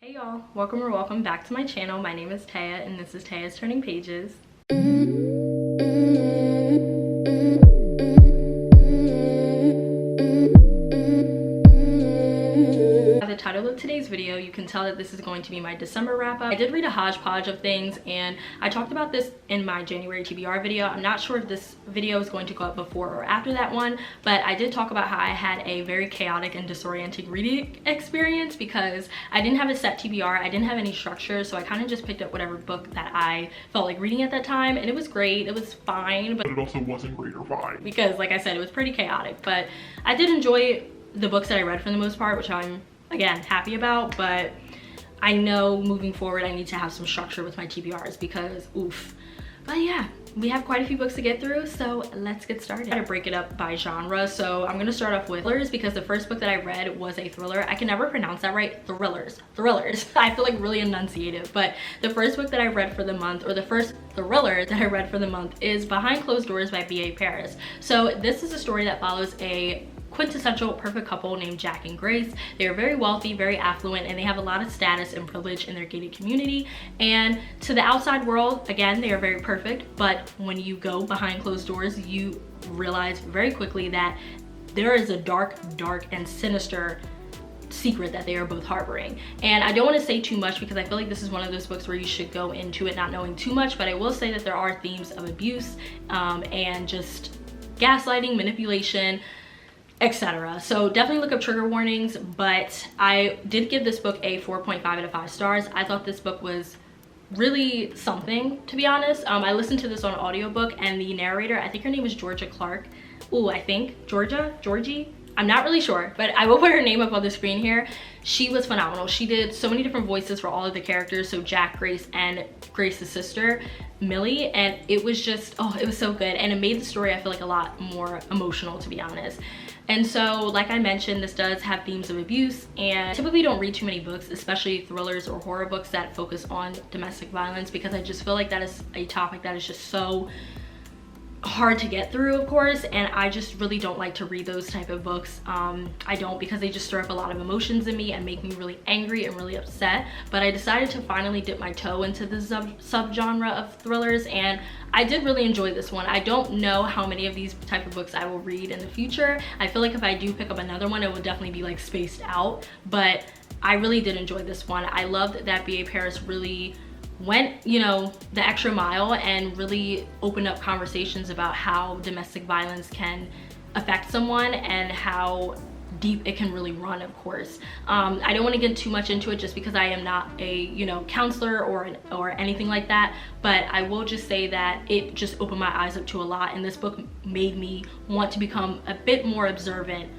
Hey y'all, welcome back to my channel. My name is Taya and this is Taya's Turning Pages. By the title of today's video, you can tell that this is going to be my December wrap-up. I did read a hodgepodge of things and I talked about this in my January TBR video. I'm not sure if this video is going to go up before or after that one, but I did talk about how I had a very chaotic and disorienting reading experience because I didn't have a set TBR, I didn't have any structure, so I kind of just picked up whatever book that I felt like reading at that time, and it was great, it was fine, but it also wasn't great or fine because, like I said, it was pretty chaotic. But I did enjoy the books that I read for the most part, which I'm again happy about, but I know moving forward I need to have some structure with my TBRs because oof. But yeah, we have quite a few books to get through, so let's get started. I'm gonna break it up by genre, so I'm gonna start off with thrillers because the first book that I read was a thriller. I can never pronounce that right. Thrillers. I feel like really enunciative, but the first book that I read for the month, or the first thriller that I read for the month, is Behind Closed Doors by B.A. Paris. So this is a story that follows a quintessential perfect couple named Jack and Grace. They are very wealthy, very affluent, and they have a lot of status and privilege in their gated community. And to the outside world, again, they are very perfect, but when you go behind closed doors, you realize very quickly that there is a dark and sinister secret that they are both harboring. And I don't want to say too much because I feel like this is one of those books where you should go into it not knowing too much, but I will say that there are themes of abuse and just gaslighting, manipulation, etc. So definitely look up trigger warnings, but I did give this book a 4.5 out of 5 stars. I thought this book was really something, to be honest. I listened to this on audiobook, and the narrator, I think her name is Georgia Clark. Ooh, I think Georgie? I'm not really sure, but I will put her name up on the screen here. She was phenomenal. She did so many different voices for all of the characters, so Jack, Grace, and Grace's sister, Millie, and it was just, oh, it was so good. And it made the story, I feel like, a lot more emotional, to be honest. And so, like I mentioned, this does have themes of abuse, and I typically don't read too many books, especially thrillers or horror books that focus on domestic violence, because I just feel like that is a topic that is just so hard to get through, of course, and I just really don't like to read those type of books. I don't, because they just stir up a lot of emotions in me and make me really angry and really upset. But I decided to finally dip my toe into the subgenre of thrillers, and I did really enjoy this one. I don't know how many of these type of books I will read in the future. I feel like if I do pick up another one, it will definitely be like spaced out, but I really did enjoy this one. I loved that B.A. Paris really went, you know, the extra mile and really opened up conversations about how domestic violence can affect someone and how deep it can really run, of course. I don't want to get too much into it just because I am not a, you know, counselor or anything like that, but I will just say that it just opened my eyes up to a lot, and this book made me want to become a bit more observant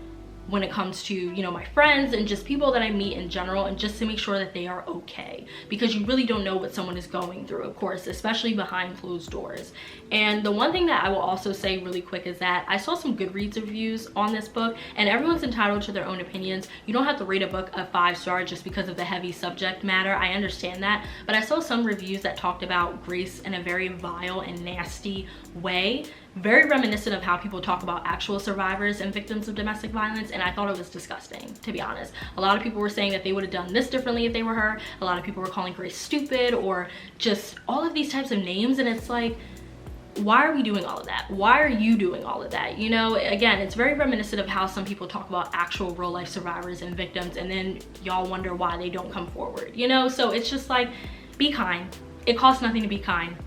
when it comes to, you know, my friends and just people that I meet in general, and just to make sure that they are okay, because you really don't know what someone is going through, of course, especially behind closed doors. And the one thing that I will also say really quick is that I saw some Goodreads reviews on this book, and everyone's entitled to their own opinions. You don't have to rate a book a 5-star just because of the heavy subject matter. I understand that, but I saw some reviews that talked about Grace in a very vile and nasty way, very reminiscent of how people talk about actual survivors and victims of domestic violence, and I thought it was disgusting, to be honest. A lot of people were saying that they would have done this differently if they were her. A lot of people were calling Grace stupid, or just all of these types of names, and it's like, why are we doing all of that? Why are you doing all of that? You know, again, it's very reminiscent of how some people talk about actual real life survivors and victims, and then y'all wonder why they don't come forward, you know? So it's just like, be kind. It costs nothing to be kind.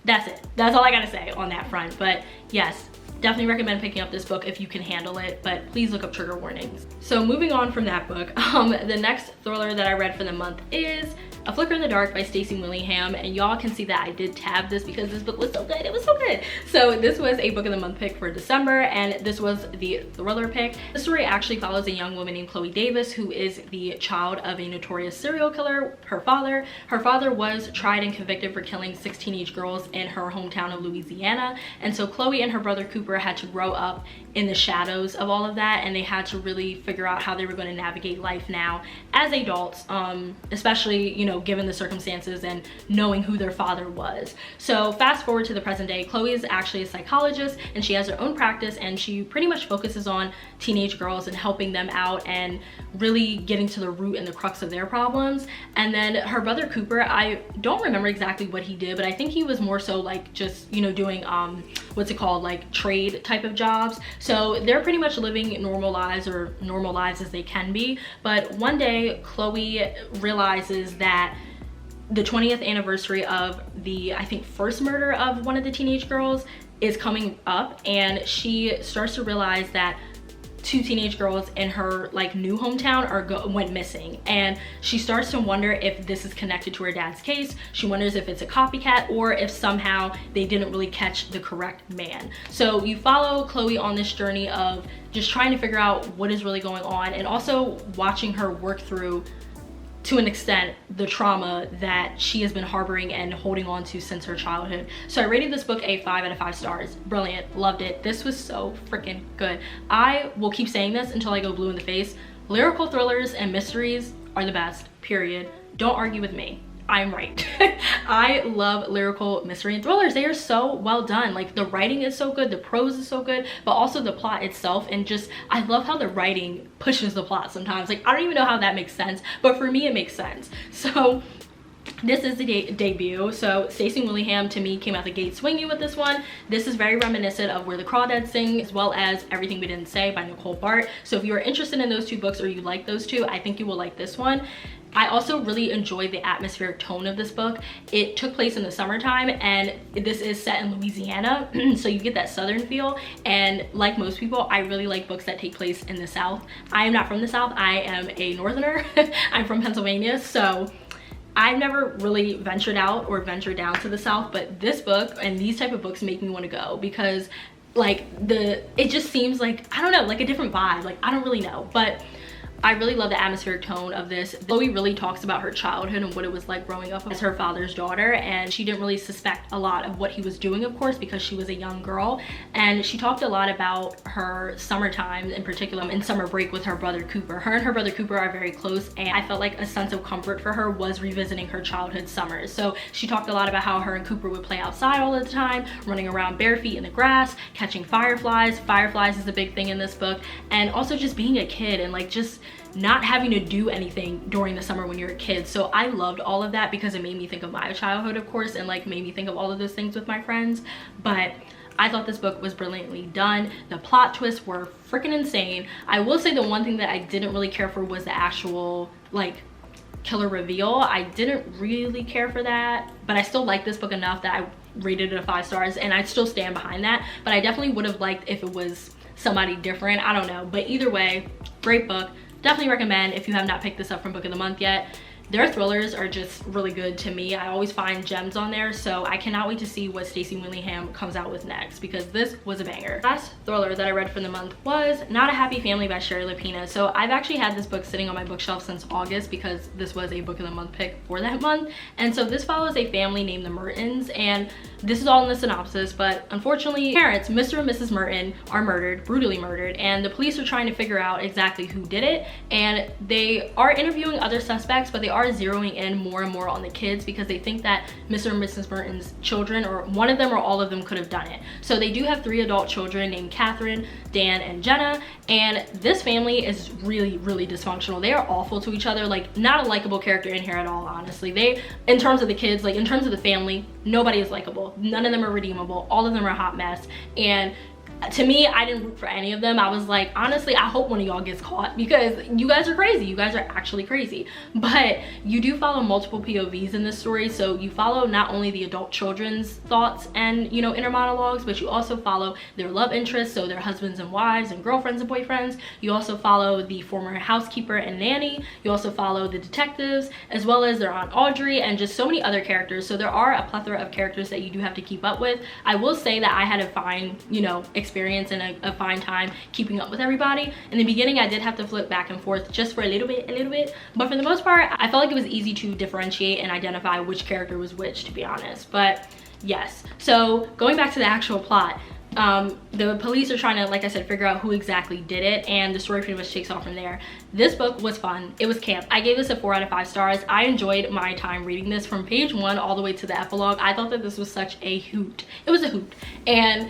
That's it. That's all I gotta say on that front. But yes, definitely recommend picking up this book if you can handle it, but please look up trigger warnings. So moving on from that book, the next thriller that I read for the month is A Flicker in the Dark by Stacey Willingham, and y'all can see that I did tab this because this book was so good. It was so good. So this was a book of the month pick for December, and this was the thriller pick. The story actually follows a young woman named Chloe Davis, who is the child of a notorious serial killer. Her father was tried and convicted for killing 6 teenage girls in her hometown of Louisiana, and so Chloe and her brother Cooper had to grow up in the shadows of all of that, and they had to really figure out how they were going to navigate life now as adults, especially, you know, know, given the circumstances and knowing who their father was. So fast forward to the present day, Chloe is actually a psychologist and she has her own practice, and she pretty much focuses on teenage girls and helping them out and really getting to the root and the crux of their problems. And then her brother Cooper, I don't remember exactly what he did, but I think he was more so like just, you know, doing what's it called, like trade type of jobs. So they're pretty much living normal lives, or normal lives as they can be. But one day Chloe realizes that the 20th anniversary of the, I think, first murder of one of the teenage girls is coming up, and she starts to realize that 2 teenage girls in her like new hometown went missing, and she starts to wonder if this is connected to her dad's case. She wonders if it's a copycat or if somehow they didn't really catch the correct man. So you follow Chloe on this journey of just trying to figure out what is really going on, and also watching her work through, to an extent, the trauma that she has been harboring and holding on to since her childhood. So I rated this book a 5 out of 5 stars. Brilliant, loved it. This was so freaking good. I will keep saying this until I go blue in the face. Lyrical thrillers and mysteries are the best, period. Don't argue with me. I'm right. I love lyrical mystery and thrillers. They are so well done. Like, the writing is so good, the prose is so good, but also the plot itself. And just, I love how the writing pushes the plot sometimes. Like, I don't even know how that makes sense, but for me it makes sense. So this is the debut. So Stacey Willingham, to me, came out the gate swinging with this one. This is very reminiscent of Where the Crawdads Sing, as well as Everything We Didn't Say by Nicole Bart. So if you are interested in those 2 books, or you like those 2, I think you will like this one. I also really enjoyed the atmospheric tone of this book. It took place in the summertime, and this is set in Louisiana, so you get that southern feel. And like most people, I really like books that take place in the South. I am not from the South, I am a northerner. I'm from Pennsylvania, so I've never really ventured out or ventured down to the South, but this book and these type of books make me want to go, because like it just seems like, I don't know, like a different vibe. Like, I don't really know, but I really love the atmospheric tone of this. Chloe really talks about her childhood and what it was like growing up as her father's daughter, and she didn't really suspect a lot of what he was doing, of course, because she was a young girl. And she talked a lot about her summertime, in particular in summer break, with her brother Cooper. Her and her brother Cooper are very close, and I felt like a sense of comfort for her was revisiting her childhood summers. So she talked a lot about how her and Cooper would play outside all the time, running around bare feet in the grass, catching fireflies. Fireflies is a big thing in this book, and also just being a kid and like just not having to do anything during the summer when you're a kid. So I loved all of that, because it made me think of my childhood, of course, and like made me think of all of those things with my friends. But I thought this book was brilliantly done. The plot twists were freaking insane. I will say the one thing that I didn't really care for was the actual like killer reveal. I didn't really care for that, but I still liked this book enough that I rated it a 5 stars, and I still stand behind that. But I definitely would have liked if it was somebody different. I don't know, but either way, great book. Definitely recommend if you have not picked this up from Book of the Month yet. Their thrillers are just really good to me. I always find gems on there, so I cannot wait to see what Stacey Willingham comes out with next, because this was a banger. Last thriller that I read for the month was Not a Happy Family by Sherry Lapina. So I've actually had this book sitting on my bookshelf since August, because this was a Book of the Month pick for that month. And so this follows a family named the Mertens, and this is all in the synopsis, but unfortunately, parents, Mr. and Mrs. Merton, are murdered, brutally murdered, and the police are trying to figure out exactly who did it. And they are interviewing other suspects, but they are zeroing in more and more on the kids, because they think that Mr. and Mrs. Merton's children, or one of them or all of them, could have done it. So they do have 3 adult children named Catherine, Dan, and Jenna, and this family is really, really dysfunctional. They are awful to each other. Like, not a likable character in here at all, honestly. They, in terms of the kids, like in terms of the family, nobody is likable. None of them are redeemable. All of them are a hot mess. And to me, I didn't root for any of them. I was like, honestly, I hope one of y'all gets caught, because you guys are crazy. You guys are actually crazy. But you do follow multiple POVs in this story. So you follow not only the adult children's thoughts and, you know, inner monologues, but you also follow their love interests. So their husbands and wives and girlfriends and boyfriends. You also follow the former housekeeper and nanny. You also follow the detectives, as well as their Aunt Audrey, and just so many other characters. So there are a plethora of characters that you do have to keep up with. I will say that I had a fine, you know, experience and a fine time keeping up with everybody. In the beginning, I did have to flip back and forth just for a little bit, but for the most part, I felt like it was easy to differentiate and identify which character was which, to be honest. But yes, so going back to the actual plot, The police are trying to, like I said, figure out who exactly did it, and the story pretty much takes off from there. This book was fun. It was camp. I gave this a 4 out of 5 stars. I enjoyed my time reading this from page 1 all the way to the epilogue. I thought that this was such a hoot. It was a hoot. And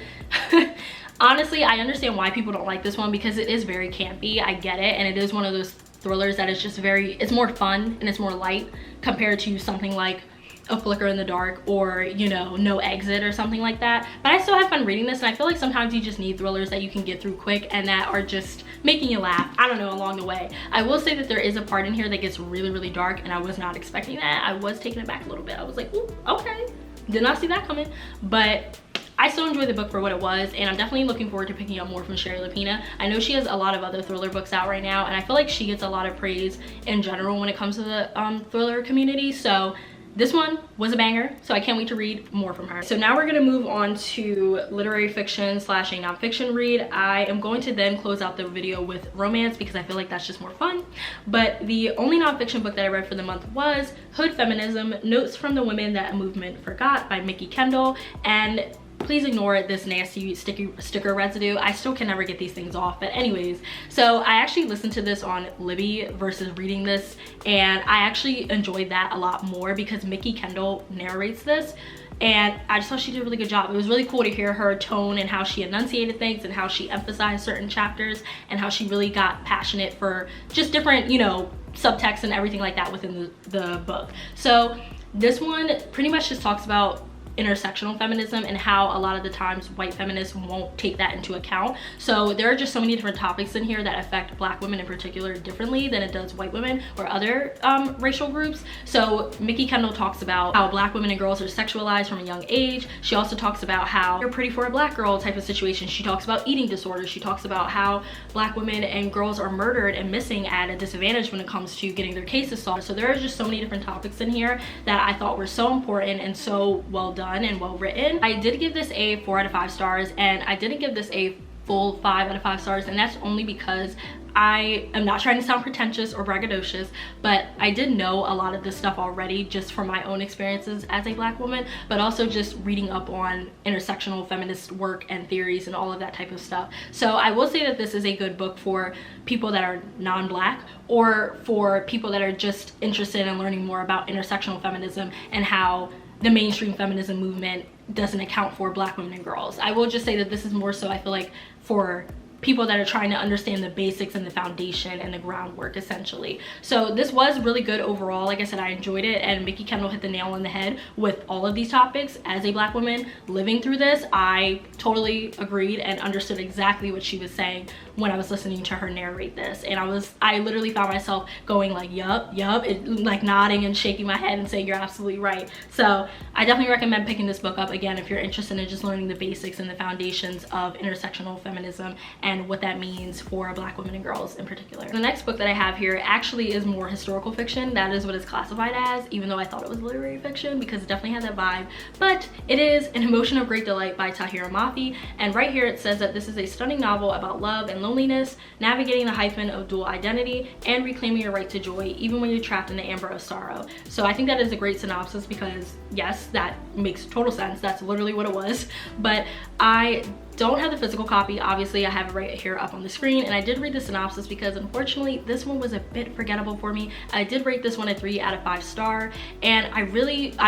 honestly, I understand why people don't like this one, because it is very campy. I get it, and it is one of those thrillers that is just very, it's more fun and it's more light compared to something like A Flicker in the Dark or, you know, No Exit or something like that. But I still have fun reading this, and I feel like sometimes you just need thrillers that you can get through quick and that are just making you laugh, I don't know, along the way. I will say that there is a part in here that gets really, really dark, and I was not expecting that. I was taken aback a little bit. I was like, ooh, okay, did not see that coming. But I still enjoyed the book for what it was, and I'm definitely looking forward to picking up more from Sherry Lapina. I know she has a lot of other thriller books out right now, and I feel like she gets a lot of praise in general when it comes to the thriller community. So this one was a banger, so I can't wait to read more from her. So now we're gonna move on to literary fiction / a nonfiction read. I am going to then close out the video with romance because I feel like that's just more fun. But the only nonfiction book that I read for the month was Hood Feminism, Notes from the Women That a Movement Forgot by Mikki Kendall. And please ignore this nasty sticker residue. I still can never get these things off. But anyways, so I actually listened to this on Libby versus reading this, and I actually enjoyed that a lot more because Mikki Kendall narrates this, and I just thought she did a really good job. It was really cool to hear her tone and how she enunciated things and how she emphasized certain chapters and how she really got passionate for just different, you know, subtext and everything like that within the book. So this one pretty much just talks about intersectional feminism and how a lot of the times white feminists won't take that into account. So there are just so many different topics in here that affect Black women in particular differently than it does white women or other racial groups. So Mikki Kendall talks about how Black women and girls are sexualized from a young age. She also talks about how you're pretty for a Black girl type of situation. She talks about eating disorders. She talks about how Black women and girls are murdered and missing at a disadvantage when it comes to getting their cases solved. So there are just so many different topics in here that I thought were so important and so well done and well written. I did give this a 4 out of 5 stars, and I didn't give this a full 5 out of 5 stars, and that's only because I am not trying to sound pretentious or braggadocious, but I did know a lot of this stuff already just from my own experiences as a Black woman, but also just reading up on intersectional feminist work and theories and all of that type of stuff. So I will say that this is a good book for people that are non-Black or for people that are just interested in learning more about intersectional feminism and how the mainstream feminism movement doesn't account for Black women and girls. I will just say that this is more so, I feel like, for people that are trying to understand the basics and the foundation and the groundwork essentially. So this was really good overall. Like I said, I enjoyed it, and Mikki Kendall hit the nail on the head with all of these topics. As a Black woman living through this, I totally agreed and understood exactly what she was saying when I was listening to her narrate this, and I literally found myself going like yup, like nodding and shaking my head and saying you're absolutely right. So I definitely recommend picking this book up again if you're interested in just learning the basics and the foundations of intersectional feminism and what that means for Black women and girls in particular. The next book that I have here actually is more historical fiction. That is what it's classified as, even though I thought it was literary fiction because it definitely had that vibe. But it is An Emotion of Great Delight by Tahira Mafi, and right here it says that this is a stunning novel about love and loneliness, navigating the hyphen of dual identity, and reclaiming your right to joy even when you're trapped in the amber of sorrow. So I think that is a great synopsis because yes, that makes total sense. That's literally what it was. But I don't have the physical copy. Obviously I have it right here up on the screen, and I did read the synopsis because unfortunately this one was a bit forgettable for me. I did rate this one a 3 out of 5 star, and I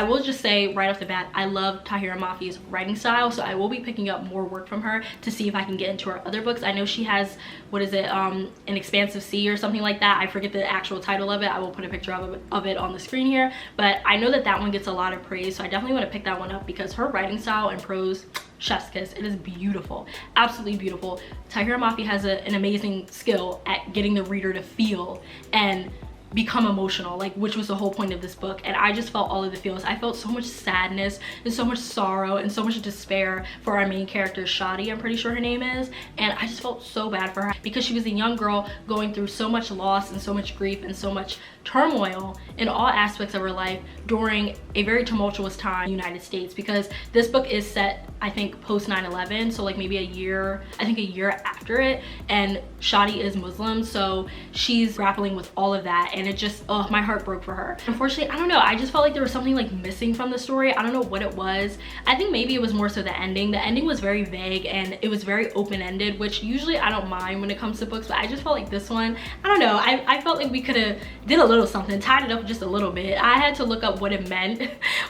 will just say right off the bat, I love Tahira Mafi's writing style, so I will be picking up more work from her to see if I can get into her other books. I know she has, what is it, An Expansive Sea or something like that. I forget the actual title of it. I will put a picture of it on the screen here, but I know that one gets a lot of praise, so I definitely want to pick that one up because her writing style and prose, chef's kiss. It is beautiful, absolutely beautiful. Tahira Mafi has an amazing skill at getting the reader to feel and become emotional, like, which was the whole point of this book. And I just felt all of the feels. I felt so much sadness and so much sorrow and so much despair for our main character, Shadi, I'm pretty sure her name is, and I just felt so bad for her because she was a young girl going through so much loss and so much grief and so much turmoil in all aspects of her life during a very tumultuous time in the United States, because this book is set, I think, post 9/11, so like maybe a year after it, and Shadi is Muslim, so she's grappling with all of that, and it just, oh, my heart broke for her. Unfortunately, I don't know, I just felt like there was something like missing from the story. I don't know what it was. I think maybe it was more so the ending. The ending was very vague and it was very open-ended, which usually I don't mind when it comes to books, but I just felt like this one, I don't know, I felt like we could have did a little something, tied it up just a little bit. I had to look up what it meant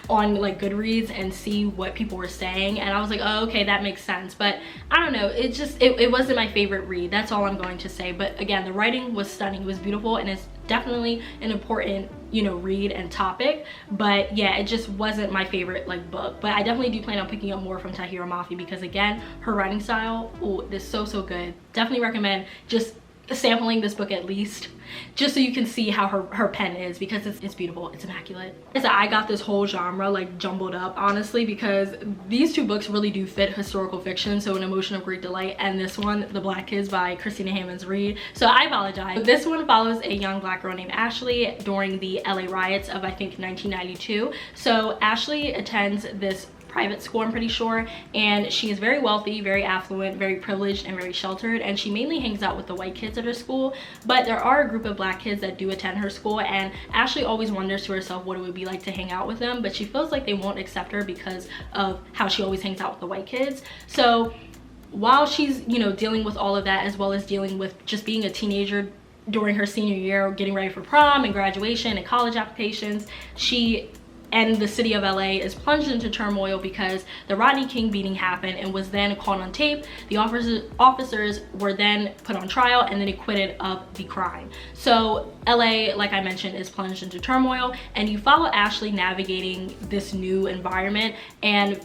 on like Goodreads and see what people were saying, and I was like, oh, okay, that makes sense. But I don't know, it just, it wasn't my favorite read. That's all I'm going to say. But again, the writing was stunning, it was beautiful, and it's definitely an important, you know, read and topic. But yeah, it just wasn't my favorite like book. But I definitely do plan on picking up more from Tahira Mafi, because again, her writing style, oh, is so good. Definitely recommend just sampling this book at least, just so you can see how her pen is, because it's beautiful, it's immaculate. So I got this whole genre like jumbled up, honestly, because these two books really do fit historical fiction, so An Emotion of Great Delight, and this one, The Black Kids by Christina Hammonds Reed. So I apologize. This one follows a young black girl named Ashley during the LA riots of, I think, 1992. So Ashley attends this private school, I'm pretty sure, and she is very wealthy, very affluent, very privileged, and very sheltered, and she mainly hangs out with the white kids at her school. But there are a group of black kids that do attend her school, and Ashley always wonders to herself what it would be like to hang out with them, but she feels like they won't accept her because of how she always hangs out with the white kids. So while she's, you know, dealing with all of that, as well as dealing with just being a teenager during her senior year, getting ready for prom and graduation and college applications, she and the city of LA is plunged into turmoil because the Rodney King beating happened and was then caught on tape. The officers were then put on trial and then acquitted of the crime. So LA, like I mentioned, is plunged into turmoil, and you follow Ashley navigating this new environment and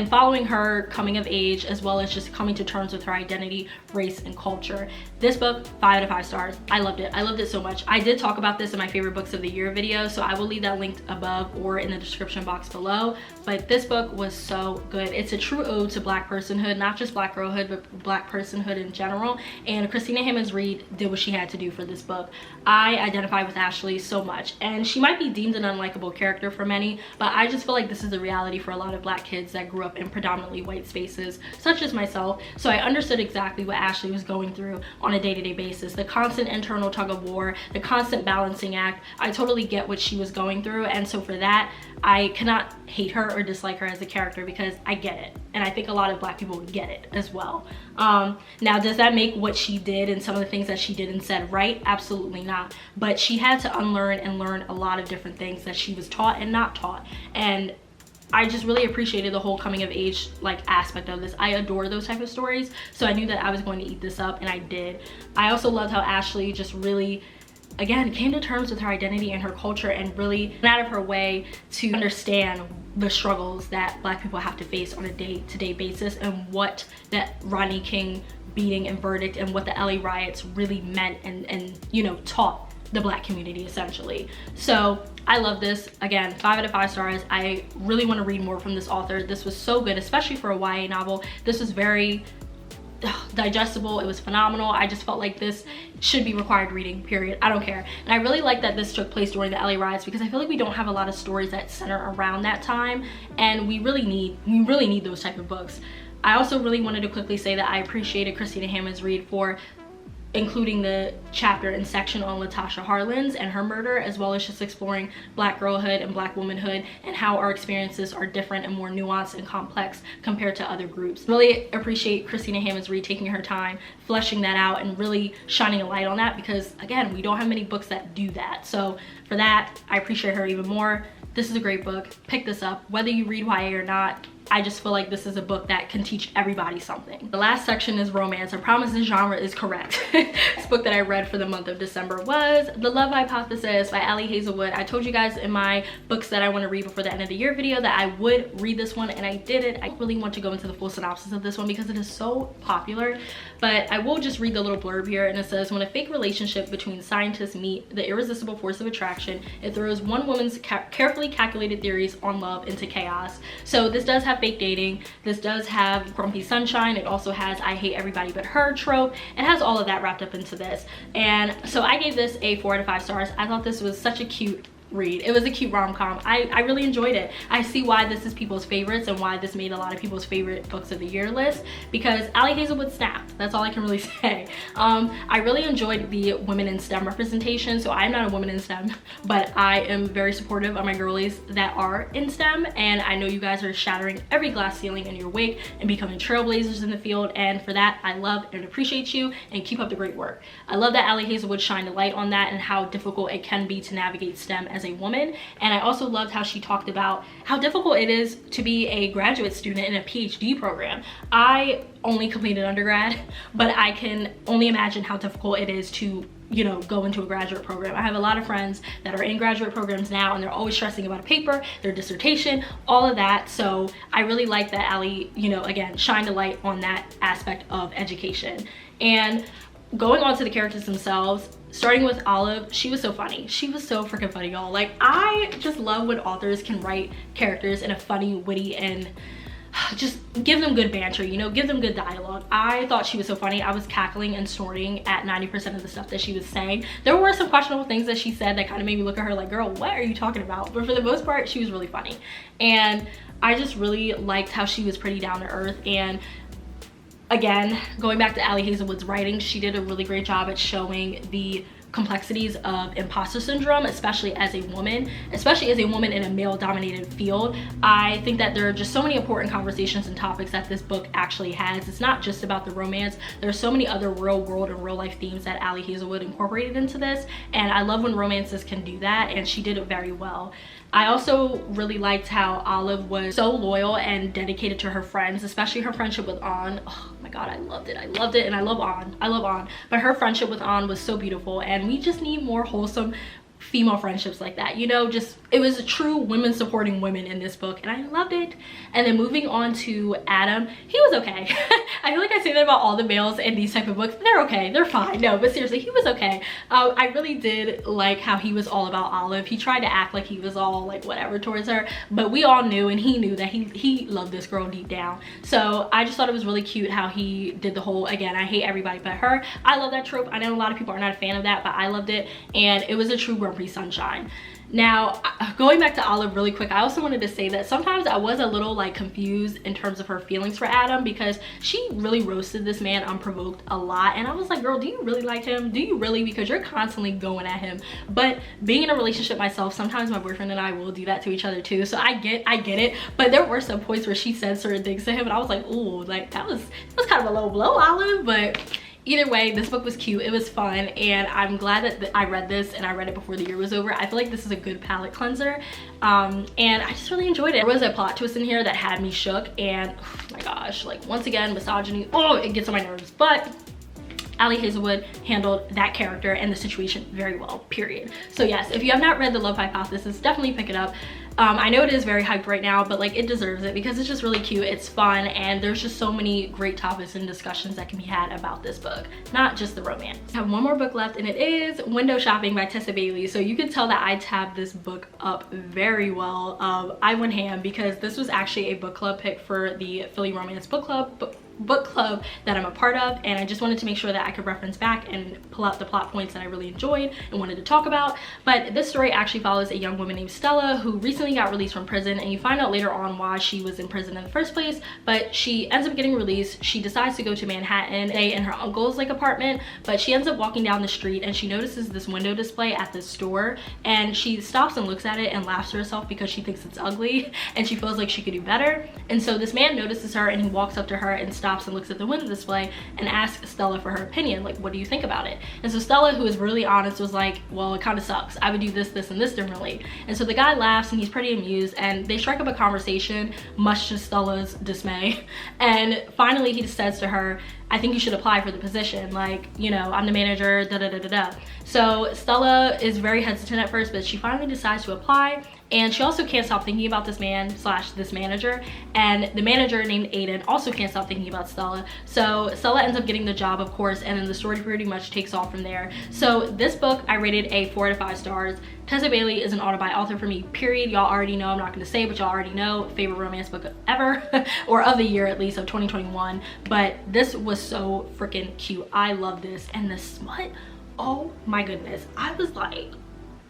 following her coming of age, as well as just coming to terms with her identity, race, and culture. This book, 5 out of 5 stars. I loved it. I loved it so much. I did talk about this in my favorite books of the year video, so I will leave that linked above or in the description box below. But this book was so good. It's a true ode to black personhood, not just black girlhood, but black personhood in general. And Christina Hammonds Reed did what she had to do for this book. I identify with Ashley so much, and she might be deemed an unlikable character for many, but I just feel like this is the reality for a lot of black kids that grew up in predominantly white spaces, such as myself. So I understood exactly what Ashley was going through on a day-to-day basis, the constant internal tug of war, the constant balancing act. I totally get what she was going through, and so for that, I cannot hate her or dislike her as a character, because I get it, and I think a lot of black people get it as well. Now, does that make what she did and some of the things that she did and said right? Absolutely not. But she had to unlearn and learn a lot of different things that she was taught and not taught, and I just really appreciated the whole coming of age like aspect of this. I adore those type of stories, so I knew that I was going to eat this up, and I did. I also loved how Ashley just really, again, came to terms with her identity and her culture, and really went out of her way to understand the struggles that black people have to face on a day-to-day basis, and what that Rodney King beating and verdict and what the LA riots really meant and you know, taught the black community essentially. So I love this. Again, 5 out of 5 stars. I really want to read more from this author. This was so good, especially for a YA novel. This was very digestible. It was phenomenal. I just felt like this should be required reading, period. I don't care. And I really like that this took place during the LA riots, because I feel like we don't have a lot of stories that center around that time, and we really need those type of books. I also really wanted to quickly say that I appreciated Christina Hammonds Reed for including the chapter and section on Latasha Harlins and her murder, as well as just exploring black girlhood and black womanhood and how our experiences are different and more nuanced and complex compared to other groups. Really appreciate Christina Hammonds Reed taking her time, fleshing that out, and really shining a light on that, because again, we don't have many books that do that. So for that, I appreciate her even more. This is a great book. Pick this up, whether you read YA or not. I just feel like this is a book that can teach everybody something. The last section is romance. I promise the genre is correct. This book that I read for the month of December was The Love Hypothesis by Ali Hazelwood. I told you guys in my books that I want to read before the end of the year video that I would read this one, and I did it. I really want to go into the full synopsis of this one because it is so popular, but I will just read the little blurb here, and it says, when a fake relationship between scientists meet the irresistible force of attraction, it throws one woman's carefully calculated theories on love into chaos. So this does have fake dating. This does have grumpy sunshine. It also has I hate everybody but her trope. It has all of that wrapped up into this. And so I gave this a 4 out of 5 stars. I thought this was such a cute read. It was a cute rom-com. I really enjoyed it. I see why this is people's favorites and why this made a lot of people's favorite books of the year list, because Ali Hazelwood snapped. That's all I can really say. I really enjoyed the women in STEM representation. So I'm not a woman in STEM, but I am very supportive of my girlies that are in STEM, and I know you guys are shattering every glass ceiling in your wake and becoming trailblazers in the field, and for that I love and appreciate you, and keep up the great work. I love that Ali Hazelwood shined a light on that and how difficult it can be to navigate STEM as a woman. And I also loved how she talked about how difficult it is to be a graduate student in a PhD program. I only completed undergrad, but I can only imagine how difficult it is to, you know, go into a graduate program. I have a lot of friends that are in graduate programs now, and they're always stressing about a paper, their dissertation, all of that. So I really like that Ali, you know, again, shined a light on that aspect of education. And going on to the characters themselves, starting with Olive, she was so funny. She was so freaking funny, y'all. Like, I just love when authors can write characters in a funny, witty, and just give them good banter, you know, give them good dialogue. I thought she was so funny. I was cackling and snorting at 90% of the stuff that she was saying. There were some questionable things that she said that kind of made me look at her like, girl, what are you talking about? But for the most part, she was really funny. And I just really liked how she was pretty down to earth. And again, going back to Ali Hazelwood's writing, she did a really great job at showing the complexities of imposter syndrome, especially as a woman in a male-dominated field. I think that there are just so many important conversations and topics that this book actually has. It's not just about the romance. There's so many other real world and real life themes that Ali Hazelwood incorporated into this, and I love when romances can do that, and she did it very well. I also really liked how Olive was so loyal and dedicated to her friends, especially her friendship with An. Oh my god, I loved it. I loved it, and I love An. But her friendship with An was so beautiful, and we just need more wholesome female friendships like that, you know. Just, it was a true women supporting women in this book, and I loved it. And then moving on to Adam, he was okay. I feel like I say that about all the males in these type of books. They're okay, they're fine. No, but seriously, he was okay. I really did like how he was all about Olive. He tried to act like he was all like whatever towards her, but we all knew, and he knew that he loved this girl deep down. So I just thought it was really cute how he did the whole, again, I hate everybody but her. I love that trope. I know a lot of people are not a fan of that, but I loved it, and it was a true grumpy sunshine. Now, going back to Olive really quick, I also wanted to say that sometimes I was a little like confused in terms of her feelings for Adam, because she really roasted this man unprovoked a lot, and I was like, girl, do you really like him? Do you really? Because you're constantly going at him. But being in a relationship myself, sometimes my boyfriend and I will do that to each other too, so I get it. But there were some points where she said certain things to him, and I was like, ooh, like that was kind of a low blow, Olive. But either way, this book was cute, it was fun, and I'm glad that I read this, and I read it before the year was over. I feel like this is a good palate cleanser, and I just really enjoyed it. There was a plot twist in here that had me shook, and oh my gosh, like once again, misogyny, oh, it gets on my nerves. But Ali Hazelwood handled that character and the situation very well, period. So yes, if you have not read The Love Hypothesis, definitely pick it up. I know it is very hyped right now, but like it deserves it because it's just really cute, it's fun, and there's just so many great topics and discussions that can be had about this book, not just the romance. I have one more book left, and it is Window Shopping by Tessa Bailey. So you can tell that I tabbed this book up very well. I went ham because this was actually a book club pick for the Philly Romance Book Club that I'm a part of, and I just wanted to make sure that I could reference back and pull out the plot points that I really enjoyed and wanted to talk about. But this story actually follows a young woman named Stella who recently got released from prison, and you find out later on why she was in prison in the first place, but she ends up getting released. She decides to go to Manhattan, stay in her uncle's like apartment, but she ends up walking down the street and she notices this window display at this store, and she stops and looks at it and laughs to herself because she thinks it's ugly and she feels like she could do better. And so this man notices her, and he walks up to her and stops and looks at the window display and asks Stella for her opinion, like, what do you think about it? And so Stella, who is really honest, was like, well, it kind of sucks. I would do this, this, and this differently. And so the guy laughs, and he's pretty amused, and they strike up a conversation, much to Stella's dismay. And finally he says to her, I think you should apply for the position. Like, you know, I'm the manager, da da da da da. So Stella is very hesitant at first, but she finally decides to apply. And she also can't stop thinking about this man slash this manager. And the manager named Aiden also can't stop thinking about Stella. So Stella ends up getting the job, of course, and then the story pretty much takes off from there. So this book, I rated a 4 out of 5 stars. Tessa Bailey is an auto-buy author for me, period. Y'all already know, I'm not gonna say, but y'all already know, favorite romance book ever, or of the year at least, of 2021. But this was so freaking cute. I love this. And the smut, oh my goodness. I was like,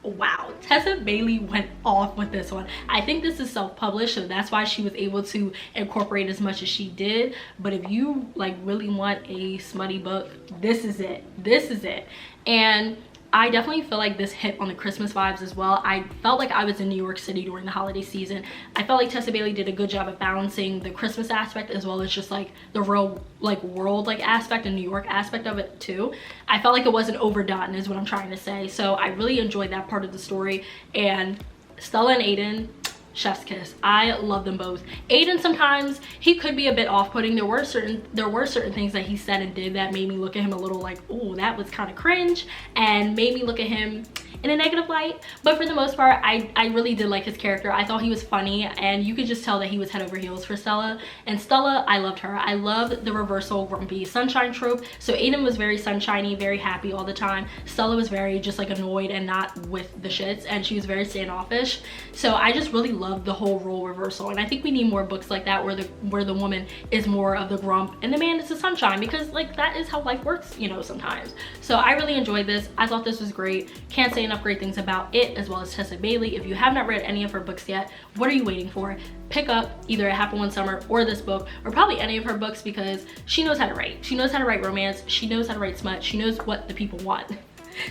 wow, Tessa Bailey went off with this one. I think this is self-published, so that's why she was able to incorporate as much as she did. But if you like really want a smutty book, this is it. This is it. And I definitely feel like this hit on the Christmas vibes as well. I felt like I was in New York City during the holiday season. I felt like Tessa Bailey did a good job of balancing the Christmas aspect as well as just like the real like world like aspect and New York aspect of it too. I felt like it wasn't overdone is what I'm trying to say. So I really enjoyed that part of the story. And Stella and Aiden, chef's kiss. I love them both. Aiden, sometimes he could be a bit off-putting. There were certain things that he said and did that made me look at him a little like, oh, that was kind of cringe, and made me look at him in a negative light. But for the most part, I really did like his character. I thought he was funny, and you could just tell that he was head over heels for Stella. And Stella, I loved her. I love the reversal grumpy sunshine trope. So Aiden was very sunshiny, very happy all the time. Stella was very just like annoyed and not with the shits, and she was very standoffish. So I just really loved the whole role reversal, and I think we need more books like that where the woman is more of the grump and the man is the sunshine, because like that is how life works, you know, sometimes. So I really enjoyed this. I thought this was great. Can't say enough great things about it, as well as Tessa Bailey. If you have not read any of her books yet, what are you waiting for? Pick up either It Happened One Summer or this book, or probably any of her books, because she knows how to write. She knows how to write romance. She knows how to write smut. She knows what the people want.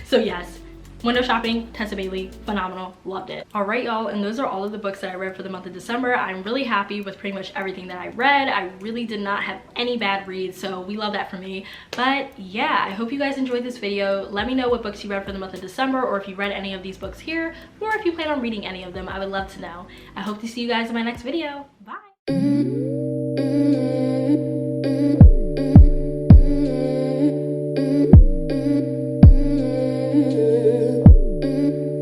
So yes, window shopping, Tessa Bailey, phenomenal, loved it. All right, y'all, and those are all of the books that I read for the month of December. I'm really happy with pretty much everything that I read. I really did not have any bad reads, so we love that for me. But yeah, I hope you guys enjoyed this video. Let me know what books you read for the month of December, or if you read any of these books here, or if you plan on reading any of them. I would love to know. I hope to see you guys in my next video. Bye.